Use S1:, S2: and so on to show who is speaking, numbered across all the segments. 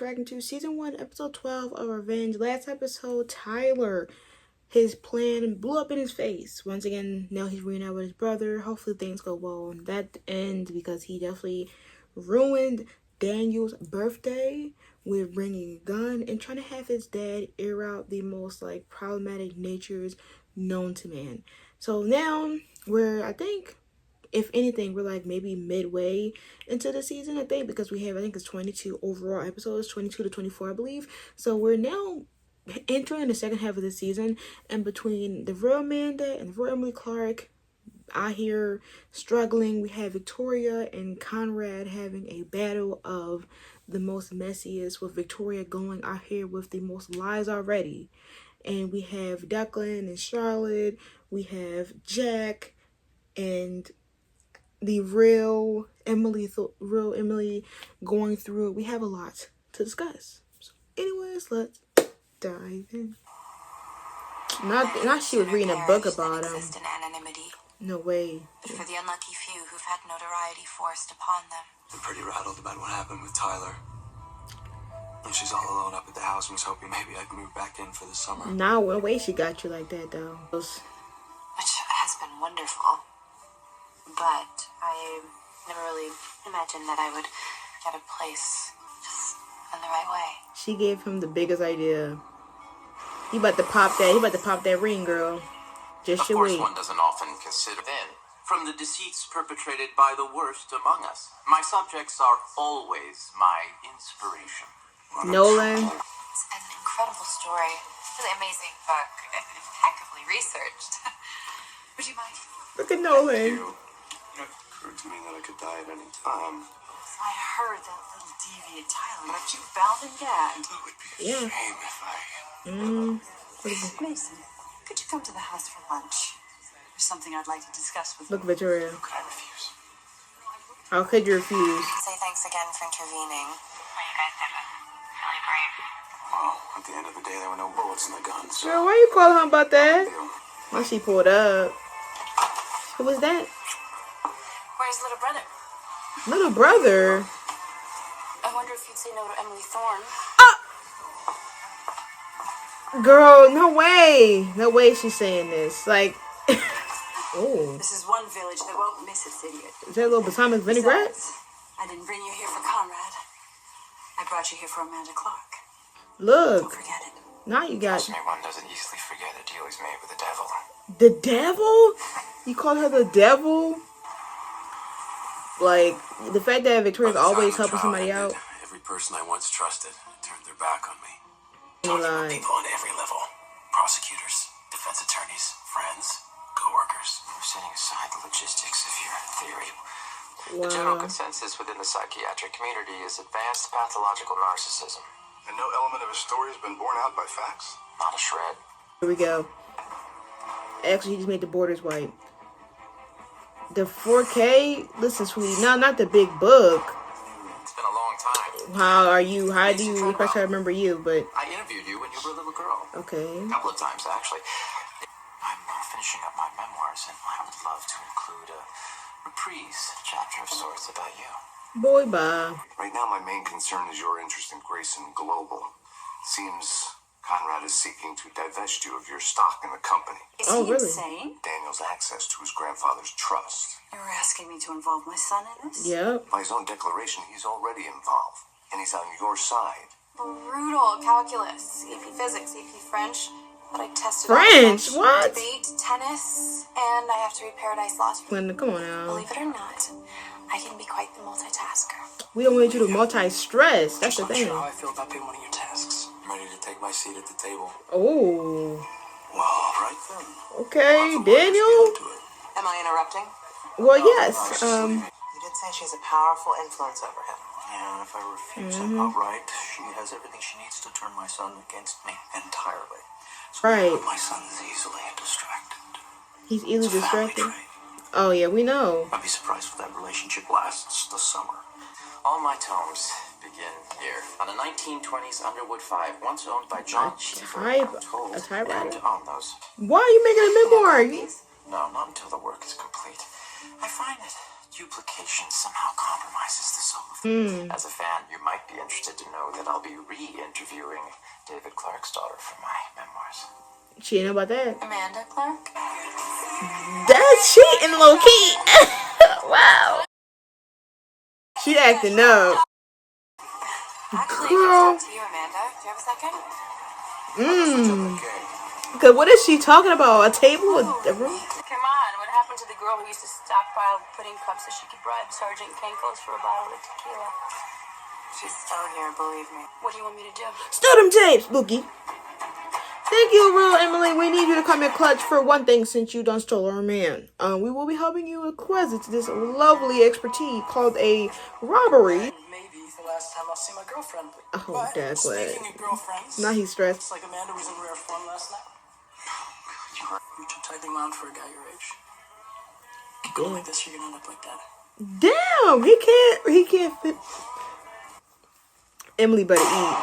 S1: interacting to season 1, episode 12 of Revenge. Last episode, Tyler, his plan blew up in his face. Once again, now he's reunited with his brother. Hopefully things go well on that end, because he definitely ruined Daniel's birthday with bringing a gun and trying to have his dad air out the most like problematic natures known to man. So now we're, I think, if anything, we're like maybe midway into the season, I think, because we have, I think it's 22 overall episodes, 22 to 24, I believe. So we're now entering the second half of the season, and between the real Amanda and the real Emily Clark out here struggling, we have Victoria and Conrad having a battle of the most messiest, with Victoria going out here with the most lies already. And we have Declan and Charlotte, we have Jack and the real Emily going through it. We have a lot to discuss. So anyways, let's dive in. Not she was reading a book about him. No way.
S2: But for the unlucky few who've had notoriety forced upon them.
S3: I'm pretty rattled about what happened with Tyler. And she's all alone up at the house and was hoping maybe I could move back in for the summer.
S1: No way she got you like that, though.
S2: Which has been wonderful. But I never really imagined that I would get a place just in the right way.
S1: She gave him the biggest idea. He about to pop that ring, girl. Just you wait.
S4: Of course, one doesn't often consider then. From the deceits perpetrated by the worst among us, my subjects are always my inspiration.
S1: Nolan.
S2: It's an incredible story. Really amazing book. Impeccably researched. Would you mind?
S1: Look at Nolan.
S3: It occurred to me that I could die at any time.
S2: I heard that little deviant Tyler left you bound and gagged.
S3: It would be a shame if I...
S2: Mason, could you come to the house for lunch? There's something I'd like to discuss with you.
S1: Look, Victoria.
S3: How could I refuse?
S1: How could you refuse?
S2: Say thanks again for intervening. Well, you guys did it. Really brave.
S3: Well, at the end of the day, there were no bullets in the guns. So
S1: Girl, why you calling him about that? Once she pulled up. Who was that?
S2: Where's little brother?
S1: Little brother?
S2: I wonder if you'd say no to Emily Thorne.
S1: Girl, no way. No way she's saying this. Like, oh.
S2: This is one village that won't miss its idiot.
S1: Is that a little balsamic vinaigrette?
S2: Besides, I didn't bring you here for Conrad. I brought you here for Amanda Clark.
S1: Look.
S2: Don't forget it.
S1: Now you got...
S4: Trust me, one doesn't easily forget a deal he's made with the devil.
S1: The devil? You called her the devil? Like, the fact that Victoria's always helping somebody out.
S3: Every person I once trusted turned their back on me.
S1: Talking
S3: about people on every level. Prosecutors, defense attorneys, friends, co-workers.
S4: We're setting aside the logistics of your theory.
S1: Wow.
S4: The general consensus within the psychiatric community is advanced pathological narcissism.
S3: And no element of his story has been borne out by facts?
S4: Not a shred.
S1: Here we go. Actually, he just made the borders white. The 4K? Listen, sweetie. No, not the big book.
S4: It's been a long time.
S1: How do you expect her to remember you? But
S4: I interviewed you when you were a little girl.
S1: okay.
S4: A couple of times, actually. I'm finishing up my memoirs, and I would love to include a reprise chapter of sorts about you.
S1: Boy, bye.
S3: Right now, my main concern is your interest in Grayson Global. Seems Conrad is seeking to divest you of your stock in the company.
S2: Is
S1: Oh,
S2: he
S1: really?
S2: insane?
S3: Daniel's access to his grandfather's trust.
S2: You were asking me to involve my son in this?
S1: Yep.
S3: By his own declaration, he's already involved. And he's on your side.
S2: Brutal calculus, AP physics, AP French. But I tested
S1: French?
S2: all
S1: What?
S2: debate, tennis, and I have to read Paradise Lost.
S1: Linda, come on now.
S2: Believe it or not, I can be quite the multitasker.
S1: We don't want you to multi-stress. That's the
S3: Just not
S1: thing.
S3: sure how I feel about being one of your tasks. I'm ready to take my seat at the table.
S1: Oh.
S3: Well, all right then.
S1: Okay, Daniel.
S2: Am I interrupting?
S1: Well, yes.
S2: You did say she has a powerful influence over him.
S3: Yeah, if I refuse him outright, she has everything she needs to turn my son against me entirely. So
S1: Right.
S3: my son's easily distracted.
S1: He's easily
S3: It's a family
S1: distracted.
S3: trait.
S1: Oh yeah, we know.
S3: I'd be surprised if that relationship lasts the summer.
S4: All my tomes begin here. On a 1920s Underwood 5, once owned by John Cheever, I'm told,
S1: a typewriter?
S4: and on those.
S1: Why are you making a memoir?
S4: No, not until the work is complete. I find it duplication somehow compromises the soul of As a fan, you might be interested to know that I'll be re-interviewing David Clark's daughter for my memoirs.
S1: She didn't know about that.
S2: Amanda Clark?
S1: That's cheating, low key. Wow. She acting up.
S2: Actually,
S1: Girl.
S2: to you, Amanda. Do you have a second?
S1: Cause what is she talking about? A table? A room?
S2: Come on, what happened to the girl who used to stockpile pudding cups so she could bribe Sergeant Kenkos for a bottle of tequila? She's still here, believe me. What do you want me to do?
S1: Steal them tapes, Bookie. Thank you, Real Emily. We need you to come in clutch for one thing since you done stole our man. We will be helping you acquire this lovely expertise called a robbery.
S5: Maybe the last time I'll see my girlfriend.
S1: Oh, that's what.
S5: Speaking of girlfriends,
S1: Now he's stressed.
S5: looks like Amanda was in rare form last night. You're too tightly wound for a guy your age. Keep going like this, you're gonna end up like that.
S1: Damn, he can't fit. Emily better eat.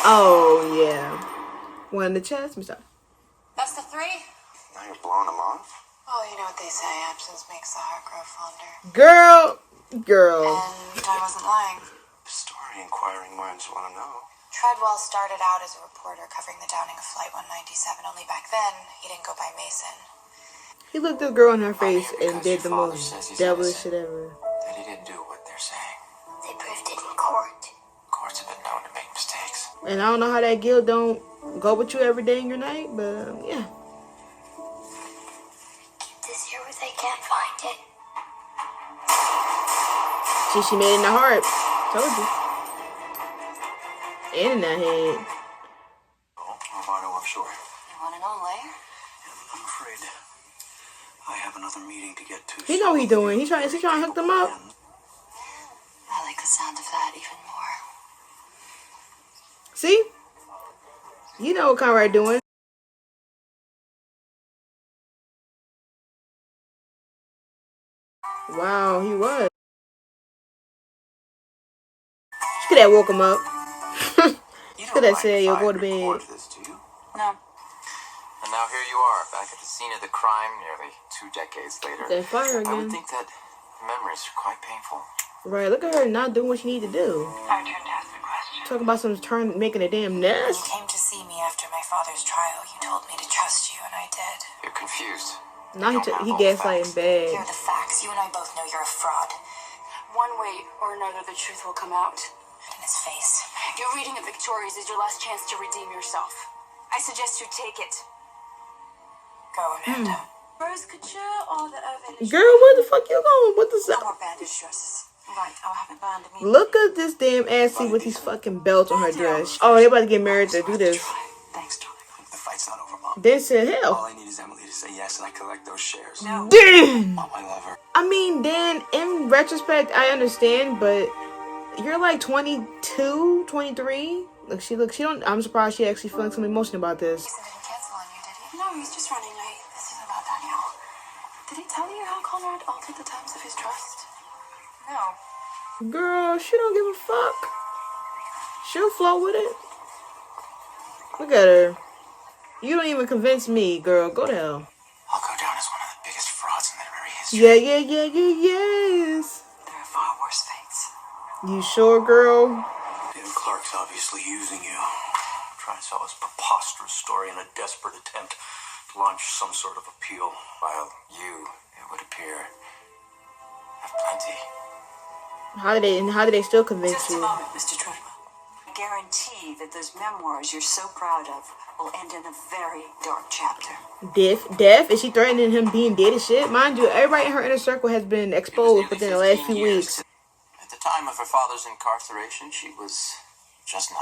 S1: Oh yeah. One in the chest, Mr.
S2: That's the three?
S3: Now you're blowing them off?
S2: Well, you know what they say, absence makes the heart grow fonder.
S1: Girl.
S2: And I wasn't lying.
S3: The story inquiring minds want to know.
S2: Treadwell started out as a reporter covering the downing of Flight 197, only back then he didn't go by Mason.
S1: He looked the girl in her face and did the most devilish shit ever.
S4: That he didn't do what they're saying.
S2: They proved it in court.
S4: Courts have been known to make mistakes.
S1: And I don't know how that guilt don't go with you every day in your night, but yeah.
S2: Keep this here where they can't find it.
S1: She made it in the heart. Told you. And in that head.
S5: Romano offshore.
S2: You want to know, Lay?
S5: I'm afraid I have another meeting to get to.
S1: He know what he doing. Is he trying to hook them up?
S2: I like the sound of that even more.
S1: See? You know what Conrad doing. Wow, he was. She could have woke him up. She could have said, yo, go to bed.
S4: This, do you?
S2: No.
S4: And now here you are, back at the scene of the crime nearly 2 decades later.
S1: That fire
S4: I would
S1: again.
S4: think that the memories are quite painful.
S1: Right, look at her not doing what she need to do.
S2: I returned to ask the question.
S1: Talking about making a damn
S2: When you
S1: nest.
S2: came to see me after my father's trial, you told me to trust you, and I did.
S4: You're confused.
S1: Now he gaslighting
S2: Here
S1: bad.
S2: are the facts. You and I both know you're a fraud. One way or another, the truth will come out. In his face. Your reading of Victoria's is your last chance to redeem yourself. I suggest you take it. Go, Amanda. Rose couture or the evidence?
S1: Girl, where the fuck you going? What the
S2: No
S1: fuck?
S2: more bandage dresses. Right, I'll have it bound immediately.
S1: Look at this damn assy with these fucking belts on her dress. Oh, they about to get married to do this.
S5: Thanks, darling. The fight's not over, Mom.
S1: Then said
S5: All
S1: hell.
S5: I need is Emily to say yes, and I collect those shares.
S2: No.
S1: Damn.
S5: Mom, I love her.
S1: I mean, then in retrospect, I understand, but you're like 22, 23. She don't. I'm surprised she actually feeling some emotion about this.
S2: He didn't cancel on you, did he? No, he's just running late. This is about Daniel. Did he tell you how Conrad altered the terms of his trust? No.
S1: Girl, she don't give a fuck. She'll flow with it. Look at her. You don't even convince me, girl. Go to hell.
S4: I'll go down as one of the biggest frauds in literary history.
S1: Yes.
S2: There are far worse fates.
S1: You sure, girl?
S5: David Clark's obviously using you. Trying to sell his preposterous story in a desperate attempt to launch some sort of appeal.
S4: While you, it would appear, have plenty.
S1: How do they still convince
S6: Just a
S1: you?
S6: moment, Mr. Treadwell. I guarantee that those memoirs you're so proud of will end in a very dark chapter.
S1: Death? Is she threatening him being dead as shit? Mind you, everybody in her inner circle has been exposed within the last few weeks.
S4: At the time of her father's incarceration, she was just 9.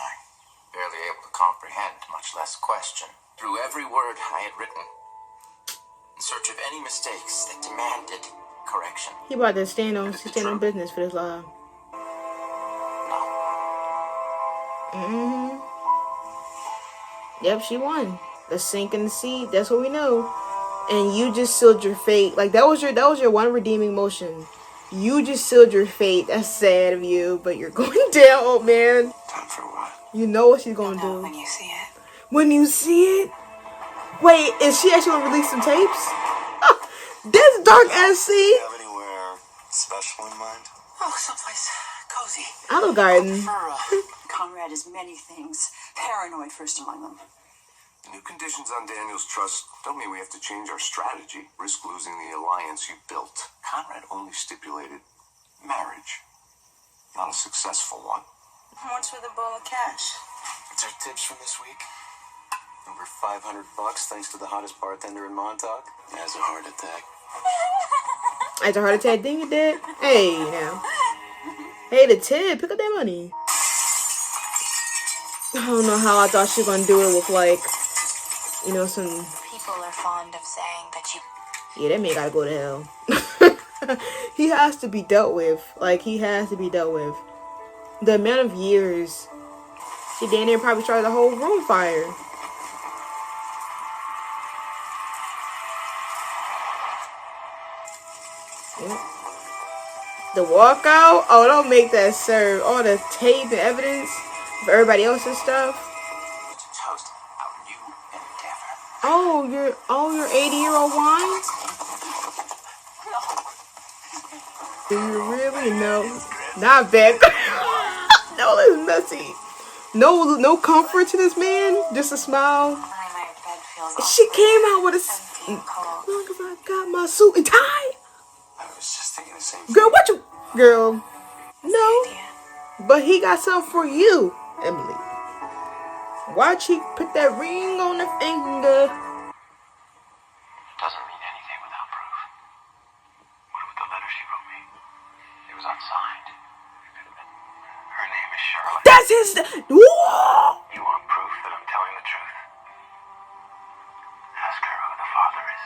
S4: Barely able to comprehend, much less question. Through every word I had written, in search of any mistakes that demanded correction.
S1: He about to stand on business for this lie.
S4: No.
S1: Yep, she won. The sink in the sea. That's what we know. And you just sealed your fate. Like that was your one redeeming motion. You just sealed your fate. That's sad of you, but you're going down, old man.
S3: Time for what?
S1: You know what she's gonna
S2: No,
S1: do.
S2: when you see it.
S1: When you see it. Wait, is she actually gonna release some tapes? This dark ass scene.
S5: Have anywhere special in mind?
S4: Oh, someplace cozy.
S1: Olive Garden.
S6: Conrad is many things. Paranoid first among them.
S3: The new conditions on Daniel's trust don't mean we have to change our strategy, risk losing the alliance you built. Conrad only stipulated marriage, not a successful one.
S6: What's with a bowl of cash?
S5: It's our tips from this week. Over $500 thanks to the hottest bartender in Montauk. Has a heart attack.
S1: As a heart attack, ding you did. Hey, now. Hey, the tip. Pick up that money. I don't know how I thought she was gonna do it with, like, you know, some.
S2: People are fond of saying that you.
S1: Yeah, that man gotta go to hell. He has to be dealt with. Like, he has to be dealt with. The amount of years she damn near probably started the whole room fire. The walkout? Oh, don't make that, sir. All the tape and evidence of everybody else's stuff.
S4: To toast our new endeavor.
S1: Oh, your 80-year-old wine? Do you really know? Not bad. No, that's messy. No comfort to this man. Just a smile.
S2: My bed feels
S1: She came out with a.
S2: empty and cold.
S1: Long as I got my suit and tie.
S5: I was just thinking the same thing.
S1: Girl, what you? Girl. No.
S2: Yeah.
S1: But he got something for you, Emily. Watch he put that ring on the finger.
S5: Doesn't mean anything without proof. What about the letter she wrote me? It was unsigned. Her name is Charlotte.
S1: That's his. Whoa!
S5: You want proof that I'm telling the truth? Ask her who the father is.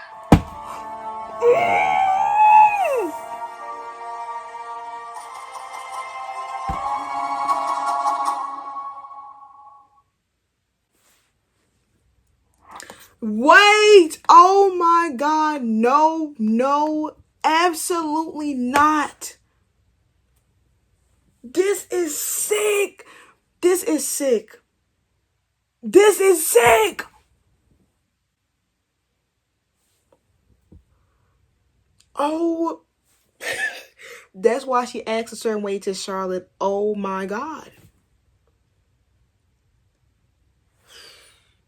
S1: Wait! Oh my God! No, absolutely not. This is sick. This is sick. This is sick. Oh, that's why she acts a certain way to Charlotte. Oh my God.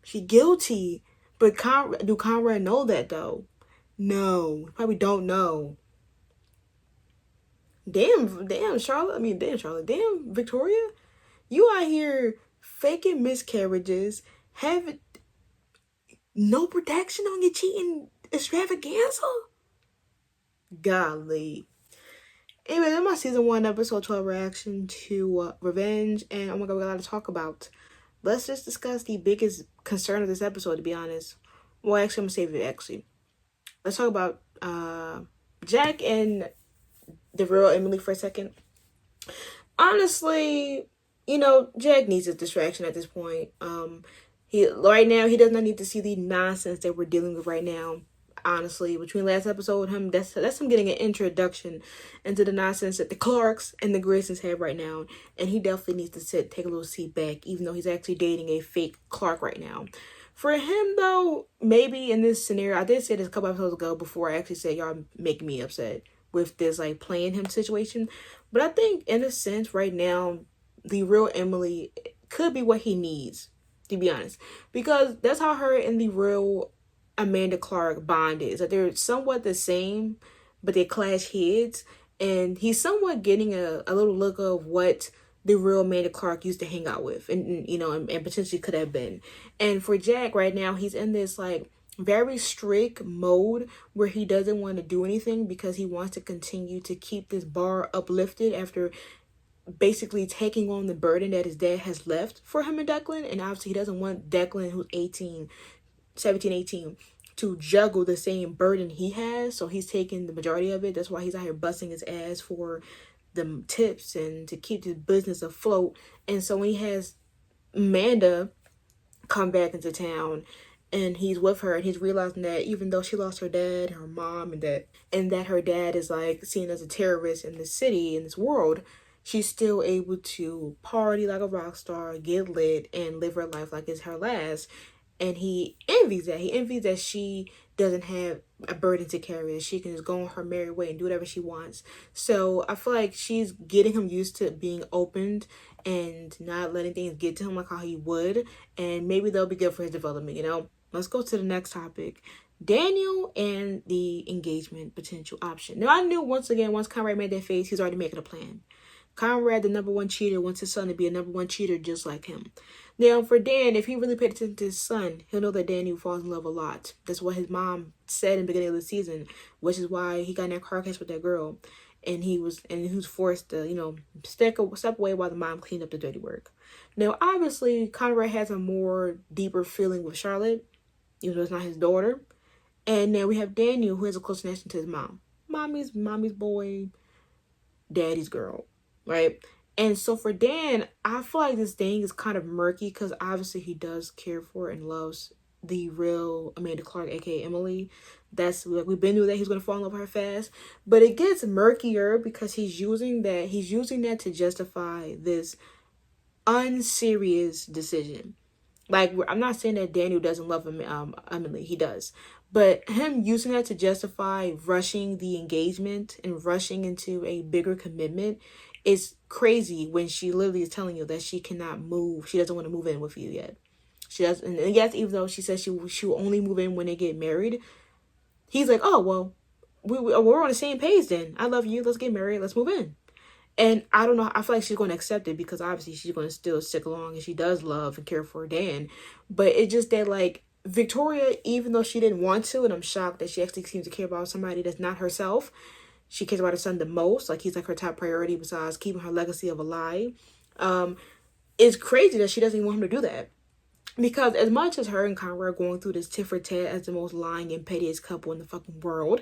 S1: She guilty. But do Conrad know that though? No, probably don't know. Damn, Charlotte. I mean, damn, Charlotte. Damn, Victoria. You out here faking miscarriages, having no protection on your cheating extravaganza. Golly. Anyway, that's my season 1, episode 12 reaction to Revenge. And oh my God, we got a lot to talk about. Let's just discuss the biggest concern of this episode, to be honest. Well, actually, I'm going to save it, actually. Let's talk about Jack and the real Emily for a second. Honestly, you know, Jack needs a distraction at this point. Right now, he does not need to see the nonsense that we're dealing with right now. Honestly, between last episode and him, that's him getting an introduction into the nonsense that the Clarks and the Graysons have right now, and he definitely needs to take a little seat back, even though he's actually dating a fake Clark right now. For him, though, maybe in this scenario, I did say this a couple episodes ago before I actually said y'all making me upset with this like playing him situation, but I think in a sense right now, the real Emily could be what he needs, to be honest, because that's how her and the real Amanda Clark bond is. That they're somewhat the same, but they clash heads, and he's somewhat getting a little look of what the real Amanda Clark used to hang out with, and you know, and potentially could have been. And for Jack right now, he's in this like very strict mode where he doesn't want to do anything because he wants to continue to keep this bar uplifted after basically taking on the burden that his dad has left for him and Declan. And obviously he doesn't want Declan, who's 17, 18, to juggle the same burden he has. So he's taking the majority of it. That's why he's out here busting his ass for the tips and to keep his business afloat. And so when he has Amanda come back into town and he's with her and he's realizing that even though she lost her dad, her mom, and that her dad is like seen as a terrorist in the city, in this world, she's still able to party like a rock star, get lit, and live her life like it's her last. And he envies that. He envies that she doesn't have a burden to carry. She can just go on her merry way and do whatever she wants. So I feel like she's getting him used to being opened and not letting things get to him like how he would. And maybe they'll be good for his development, you know? Let's go to the next topic. Daniel and the engagement potential option. Now, I knew once Conrad made that face, he's already making a plan. Conrad, the number one cheater, wants his son to be a number one cheater just like him. Now, for Dan, if he really paid attention to his son, he'll know that Daniel falls in love a lot. That's what his mom said in the beginning of the season, which is why he got in that car crash with that girl. And he was forced to, you know, step away while the mom cleaned up the dirty work. Now, obviously, Conrad has a more deeper feeling with Charlotte, even though it's not his daughter. And now we have Daniel, who has a close connection to his mom. Mommy's boy, daddy's girl, right? And so for Dan, I feel like this thing is kind of murky because obviously he does care for and loves the real Amanda Clark, aka Emily. That's like, we've been through that. He's gonna fall in love with her fast, but it gets murkier because he's using that to justify this unserious decision. Like, I'm not saying that Daniel doesn't love Emily, he does. But him using that to justify rushing the engagement and rushing into a bigger commitment is crazy when she literally is telling you that she cannot move. She doesn't want to move in with you yet. She doesn't. And yes, even though she says she will only move in when they get married, he's like, oh, well, we're on the same page then. I love you. Let's get married. Let's move in. And I don't know, I feel like she's going to accept it because obviously she's going to still stick along and she does love and care for Dan. But it's just that, like, Victoria, even though she didn't want to, and I'm shocked that she actually seems to care about somebody that's not herself, she cares about her son the most. Like, he's like her top priority besides keeping her legacy of a lie. It's crazy that she doesn't even want him to do that. Because as much as her and Conrad are going through this tit for tat as the most lying and pettiest couple in the fucking world,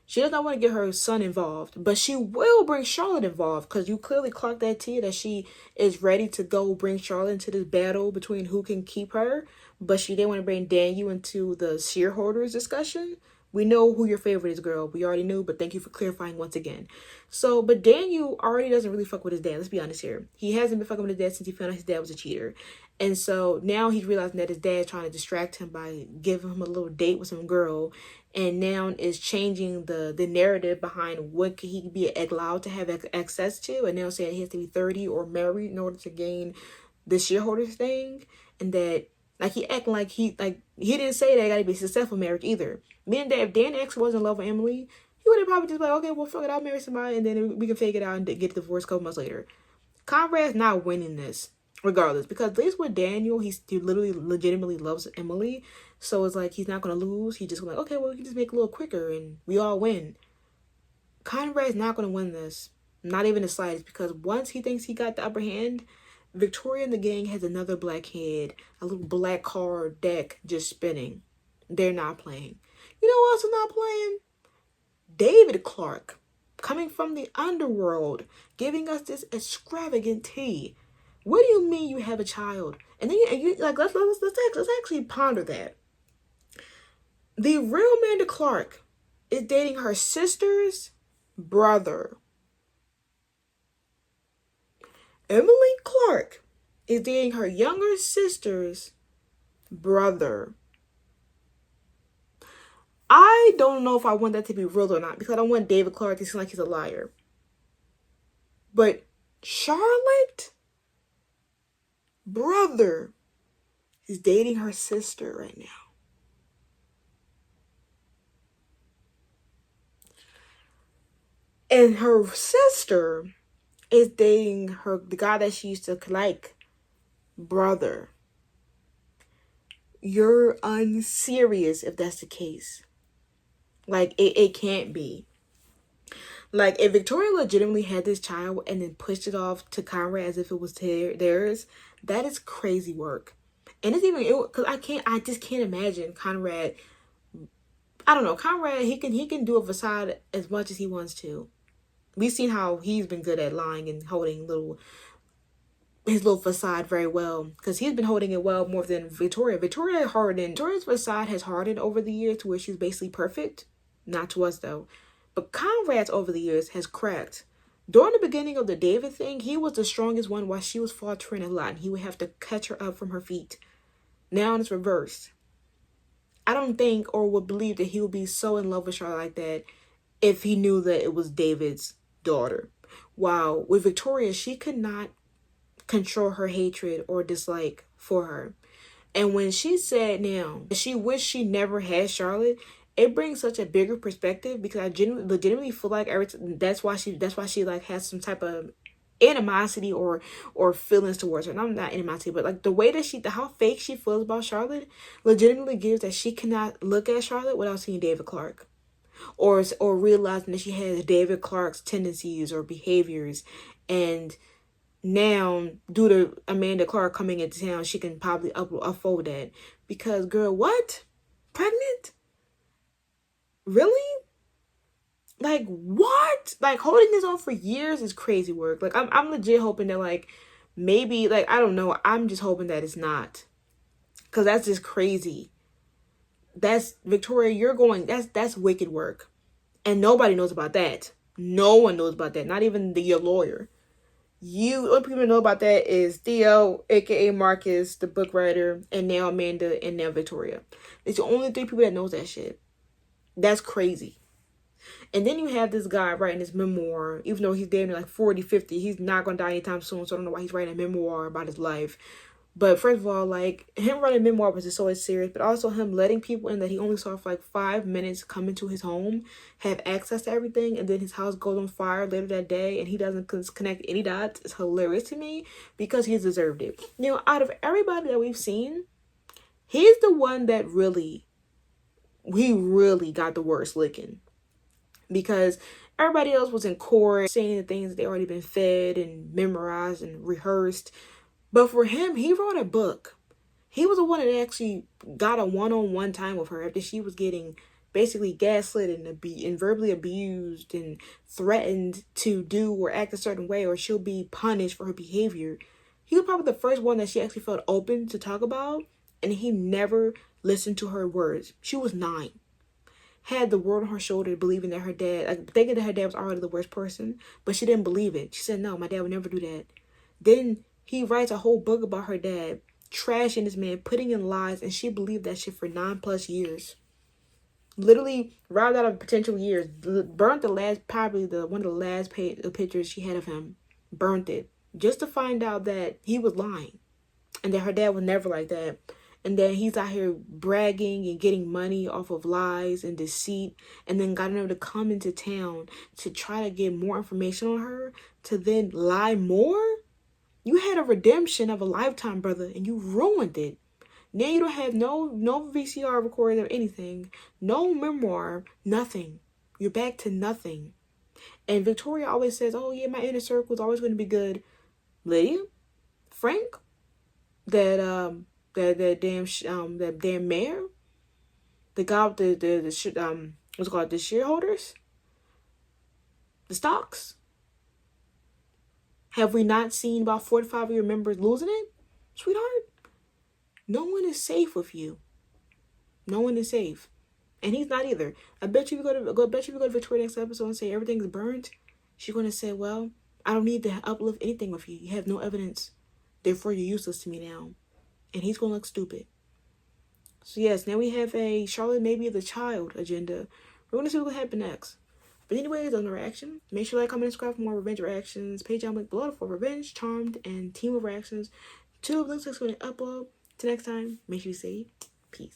S1: she does not want to get her son involved, but she will bring Charlotte involved because you clearly clocked that tea that she is ready to go bring Charlotte into this battle between who can keep her, but she didn't want to bring Daniel into the shareholders discussion. We know who your favorite is, girl. We already knew, but thank you for clarifying once again. So, but Daniel already doesn't really fuck with his dad. Let's be honest here. He hasn't been fucking with his dad since he found out his dad was a cheater. And so now he's realizing that his dad's trying to distract him by giving him a little date with some girl. And now is changing the narrative behind what could he be allowed to have access to. And now saying he has to be 30 or married in order to gain the shareholders thing. And that, like, he acting like he didn't say that it got to be a successful marriage either. Meaning that if Dan actually wasn't in love with Emily, he would have probably just been like, okay, well, fuck it, I'll marry somebody and then we can fake it out and get divorced a couple months later. Conrad's not winning this regardless, because at least with Daniel, he literally legitimately loves Emily. So it's like he's not going to lose. He's just going to, okay, well, we can just make it a little quicker and we all win. Conrad's not going to win this. Not even the slightest, because once he thinks he got the upper hand, Victoria and the gang has another black head, a little black card deck just spinning. They're not playing. You know who else is not playing? David Clark, coming from the underworld, giving us this extravagant tea. What do you mean you have a child? And then you like let's actually ponder that. The real Amanda Clark is dating her sister's brother. Emily Clark is dating her younger sister's brother. I don't know if I want that to be real or not, because I don't want David Clark to seem like he's a liar. But Charlotte brother is dating her sister right now. And her sister is dating the guy that she used to like, brother. You're unserious if that's the case. Like, it can't be. Like, if Victoria legitimately had this child and then pushed it off to Conrad as if it was theirs, that is crazy work. And it's even, because I just can't imagine Conrad. I don't know, Conrad, he can do a facade as much as he wants to. We've seen how he's been good at lying and holding his little facade very well, because he's been holding it well more than Victoria. Victoria's facade has hardened over the years to where she's basically perfect. Not to us, though. But Conrad's over the years has cracked. During the beginning of the David thing, he was the strongest one while she was faltering a lot, and he would have to catch her up from her feet. Now it's reversed. I don't think or would believe that he would be so in love with Charlotte like that if he knew that it was David's daughter. While with Victoria, she could not control her hatred or dislike for her. And when she said now she wished she never had Charlotte, it brings such a bigger perspective because I legitimately feel like that's why she like has some type of animosity or feelings towards her. And I'm not animosity, but like the way that how fake she feels about Charlotte legitimately gives that she cannot look at Charlotte without seeing David Clark. Or realizing that she has David Clark's tendencies or behaviors, and now due to Amanda Clark coming into town, she can probably upfold that. Because girl, what? Pregnant? Really? Like what? Like holding this on for years is crazy work. Like I'm legit hoping that like maybe like I don't know. I'm just hoping that it's not, because that's just crazy. That's Victoria. You're going. That's wicked work, and nobody knows about that. No one knows about that. Not even your lawyer. The only people that know about that is Theo, aka Marcus, the book writer, and now Amanda, and now Victoria. It's the only 3 people that knows that shit. That's crazy. And then you have this guy writing his memoir, even though he's damn near like 40, 50. He's not going to die anytime soon, so I don't know why he's writing a memoir about his life. But first of all, like, him writing a memoir was just so serious, but also him letting people in that he only saw for like 5 minutes come into his home, have access to everything, and then his house goes on fire later that day, and he doesn't connect any dots. It's hilarious to me because he's deserved it. You know, out of everybody that we've seen, he's the one that really got the worst licking. Because everybody else was in court saying the things that they already been fed and memorized and rehearsed. But for him, he wrote a book. He was the one that actually got a one-on-one time with her after she was getting basically gaslit and verbally abused and threatened to do or act a certain way or she'll be punished for her behavior. He was probably the first one that she actually felt open to talk about, and he never listened to her words. She was 9. Had the world on her shoulder, believing that her dad, like thinking that her dad was already the worst person, but she didn't believe it. She said, no, my dad would never do that. Then he writes a whole book about her dad, trashing this man, putting in lies, and she believed that shit for 9+ years. Literally robbed out of potential years. Burnt the last, probably one of the last pictures she had of him. Burnt it. Just to find out that he was lying. And that her dad was never like that. And then he's out here bragging and getting money off of lies and deceit. And then got him to come into town to try to get more information on her. To then lie more? You had a redemption of a lifetime, brother. And you ruined it. Now you don't have no VCR recording or anything. No memoir. Nothing. You're back to nothing. And Victoria always says, oh yeah, my inner circle is always going to be good. Lydia? Frank? That damn mayor, the guy with the what's it called, the shareholders, the stocks. Have we not seen about 45 of your members losing it, sweetheart? No one is safe with you. No one is safe, and he's not either. I bet you if you go to Victoria next episode and say everything's burnt, she's gonna say, well, I don't need to uplift anything with you. You have no evidence, therefore you're useless to me now. And he's going to look stupid. So yes, now we have a Charlotte maybe the child agenda. We're going to see what will happen next. But anyways, on the reaction, make sure to like, comment, and subscribe for more revenge reactions. Patreon link below for Revenge, Charmed, and Team of Reactions. 2 of links going to upload. Till next time, make sure you say peace.